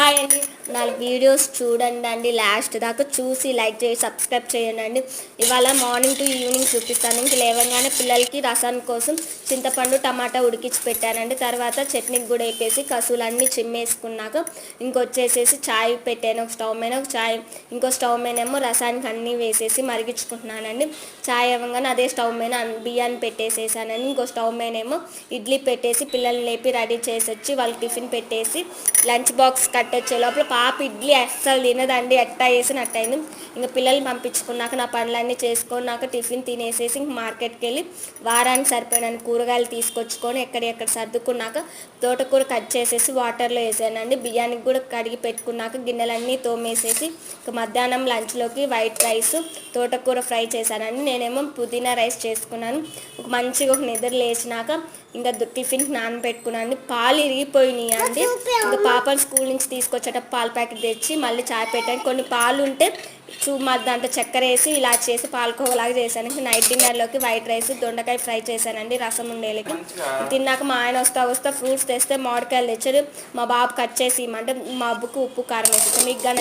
Hi అండి, నా videos చూడండి లాస్ట్ దాకా చూసి లైక్ చేసి సబ్స్క్రైబ్ చేయండి. ఇవాళ మార్నింగ్ టు ఈవినింగ్ చూపిస్తాను. ఇంక లేవగానే పిల్లలకి రసం కోసం చింతపండు టమాటా ఉడికించి పెట్టానండి. తర్వాత చట్నీకి కూడా వేపేసి కసువులన్నీ చిమ్మేసుకున్నాక ఇంకొచ్చేసేసి ఛాయ్ పెట్టాను. ఒక స్టవ్ మీద ఒక ఛాయ్, ఇంకో స్టవ్ మీదేమో రసానికి అన్నీ వేసేసి మరిగించుకుంటున్నానండి. ఛాయ్ అవ్వగానే అదే స్టవ్ మీద బియ్యాన్ని పెట్టేసేసానండి. ఇంకో స్టవ్ మీదేమో ఇడ్లీ పెట్టేసి పిల్లల్ని లేపి రెడీ చేసి వచ్చి వాళ్ళకి టిఫిన్ పెట్టేసి లంచ్ బాక్స్ కట్టొచ్చే లోపల పాప ఇడ్లీ అస్సలు తినదండి. ఎట్టా వేసిన అట్టయింది. ఇంకా పిల్లల్ని పంపించుకున్నాక నా పనులన్నీ చేసుకున్నాక టిఫిన్ తినేసేసి ఇంక మార్కెట్కి వెళ్ళి వారానికి సరిపోయిన కూరగాయలు తీసుకొచ్చుకొని ఎక్కడ సర్దుకున్నాక తోటకూర కట్ చేసేసి వాటర్లో వేసానండి. బియ్యానికి కూడా కడిగి పెట్టుకున్నాక గిన్నెలన్నీ తోమేసేసి ఇక మధ్యాహ్నం లంచ్లోకి వైట్ రైస్ తోటకూర ఫ్రై చేశానండి. నేనేమో పుదీనా రైస్ చేసుకున్నాను. మంచిగా ఒక నిద్ర లేచినాక ఇంకా టిఫిన్కి నానబెట్టుకున్నాను. పాలు ఇరిగిపోయినాయి అండి. ఇంకా పాపను స్కూల్ నుంచి తీసుకొచ్చేట పాల ప్యాకెట్ తెచ్చి మళ్ళీ చాయ్ పెట్టాను. కొన్ని పాలు ఉంటే దాంట్లో చక్కెర వేసి ఇలా చేసి పాలకోవలాగా చేశాను. ఇంకా నైట్ డిన్నర్లోకి వైట్ రైస్ దొండకాయ ఫ్రై చేశానండి. రసం ఉండేలకి తిన్నాక మా ఆయన వస్తా ఫ్రూట్స్ తెస్తే మామిడికాయలు తెచ్చారు. మా బాబు కట్ చేసి ఇమ్మంటే మా అబ్బుకు ఉప్పు కారం వేసేసి మీకు